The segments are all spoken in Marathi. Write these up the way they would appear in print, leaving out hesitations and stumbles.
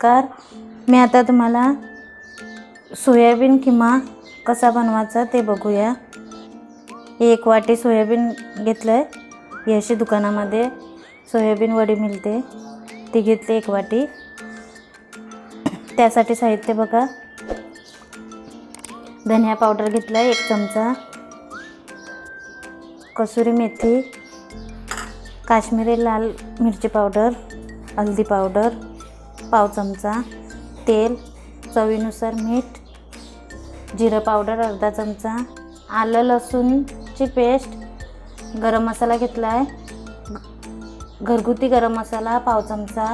नमस्कार. मी आता तुम्हाला सोयाबीन किमा कसा बनवायचा ते बघूया. एक वाटी सोयाबीन घेतलं आहे. ही अशी दुकानामध्ये सोयाबीन वडी मिळते, ती घेतली 1 वाटी. त्यासाठी साहित्य बघा. धनिया पावडर घेतला 1 चमचा, कसुरी मेथी, काश्मीरी लाल मिरची पावडर, हल्दी पावडर पाव चमचा, तेल, चवीनुसार मीठ, जिरं पावडर अर्धा चमचा, आलं लसूणची पेस्ट, गरम मसाला घेतला आहे. घरगुती गरम मसाला पाव चमचा,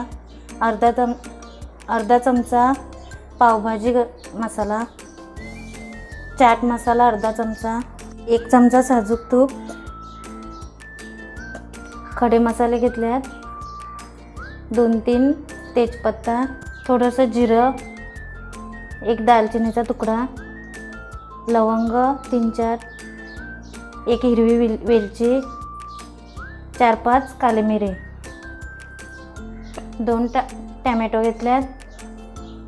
अर्धा चमचा पावभाजी मसाला, चाट मसाला अर्धा चमचा, 1 चमचा साजूक तूप, खडे मसाले घेतले आहेत, 2-3 तेजपत्ता, थोडंसं जिरं, 1 दालचिनीचा तुकडा, लवंग 3-4, 1 हिरवी वेलची, 4-5 काळे मिरे, 2 टॅमॅटो घेतल्यात,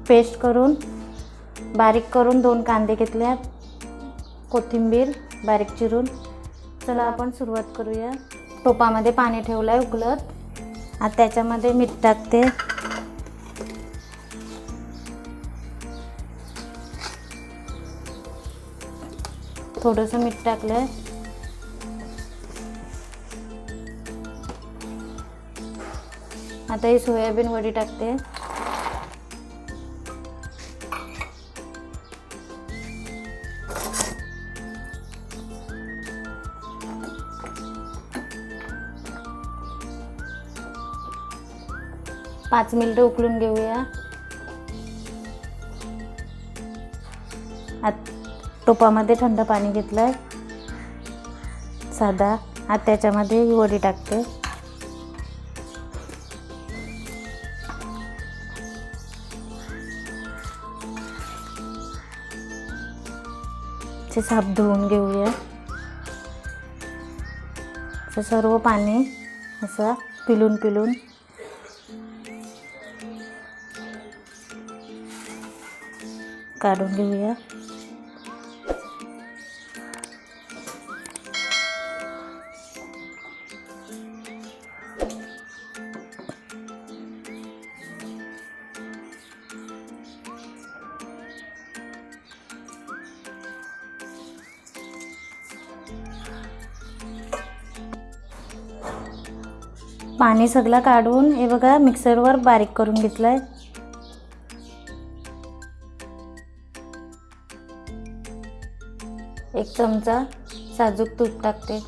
पेस्ट करून बारीक करून 2 कांदे घेतल्यात, कोथिंबीर बारीक चिरून. चला आपण सुरुवात करूया. टोपामध्ये पाणी ठेवलं आहे उकळत. आता त्याच्यामध्ये मीठ टाकते, थोडंसं मीठ टाकलं आहे. आता ही सोयाबीन वडी टाकते. पाच मिनिटं उकळून घेऊया. आता टोपामध्ये थंड पाणी घेतलं आहे साधा. आता त्याच्यामध्ये ही वडी टाकते. ते साफ धुवून घेऊया. सर्व पाणी असं पिलून काढून घेऊया. पाणी सगळं काढून हे बघा मिक्सरवर बारीक करून घेतलंय. एक चमचा साजूक तूप टाकते.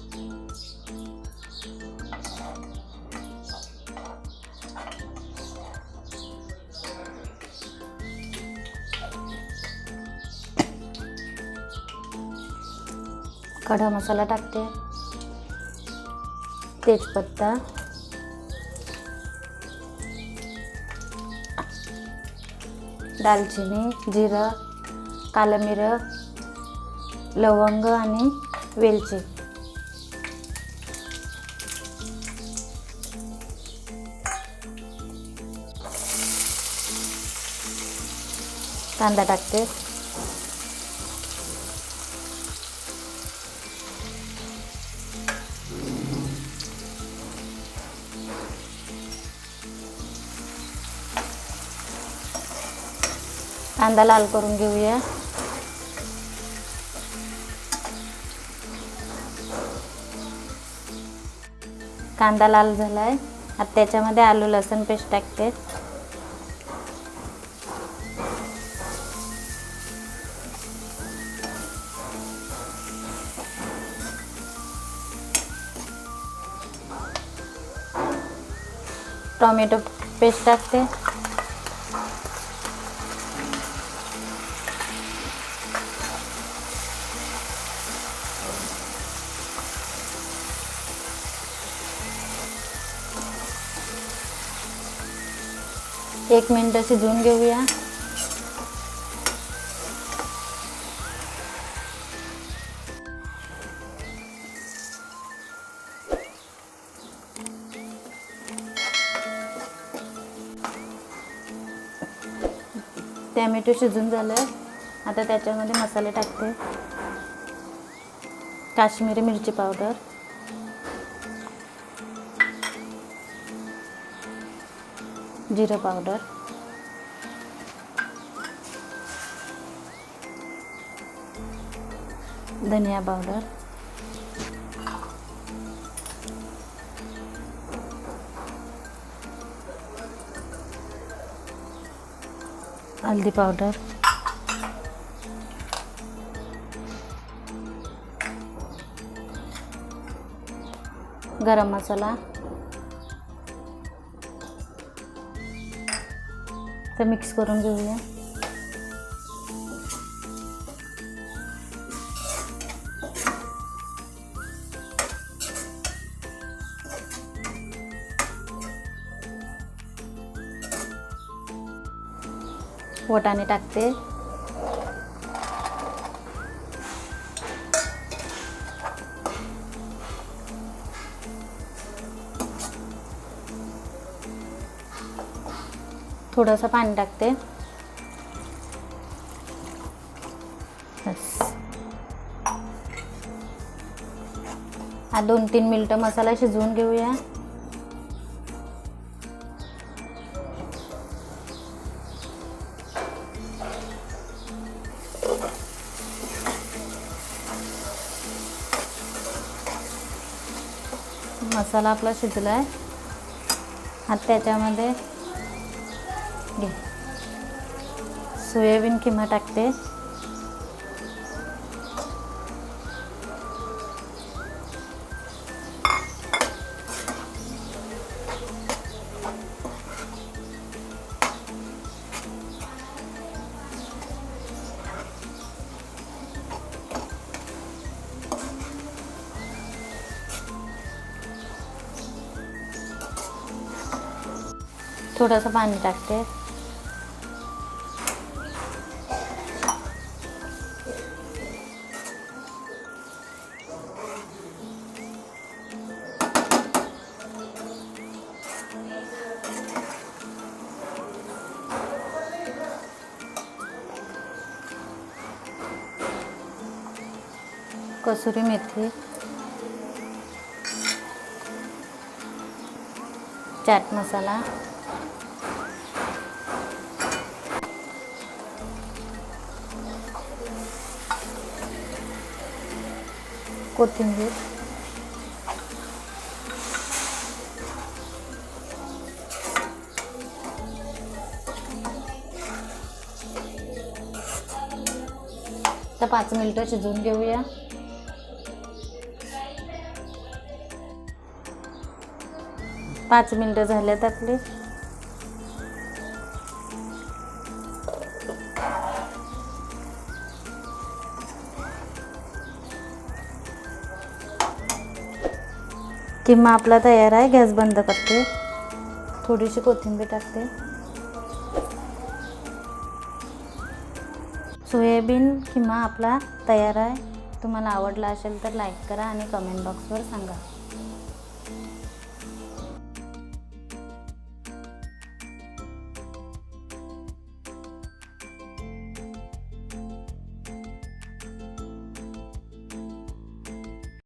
खडा मसाला टाकते, तेजपत्ता, दालचिनी, जिरं, काळं मिरं, लवंग आणि वेलची. कांदा टाकते. कांदा लाल करून घेऊया. कांदा लाल झालाय. आता त्याच्यामध्ये आलू लसूण पेस्ट टाकते. टोमॅटो पेस्ट टाकते. एक मिनिट शिजवून घेऊया. टॅमॅटो शिजून झालं. आता त्याच्यामध्ये मसाले टाकते. काश्मीरी मिरची पावडर, जिरं पावडर, धनिया पावडर, हल्दी पावडर, गरम मसाला. तर मिक्स करून घेऊया. वाटाणे टाकते. थोडंसं पाणी टाकते. बस. 2-3 मिनटं मसाला शिजवून घेऊया. मसाला आपला शिजला आहे. आता त्याच्यामध्ये सोयाबीन खिमा टाकते. थोडंसं पाणी टाकते. कसुरी मेथी, चाट मसाला, कोथिंबीर, तर 5 मिनिटं शिजवून घेऊया. पाच मिनिटं झाल्यात आपले. किमा आपला तयार आहे. गॅस बंद करते. थोडीशी कोथिंबीर टाकते. सोयाबीन किमा आपला तयार आहे. तुम्हाला आवडला असेल तर लाईक करा आणि कमेंट बॉक्सवर सांगा.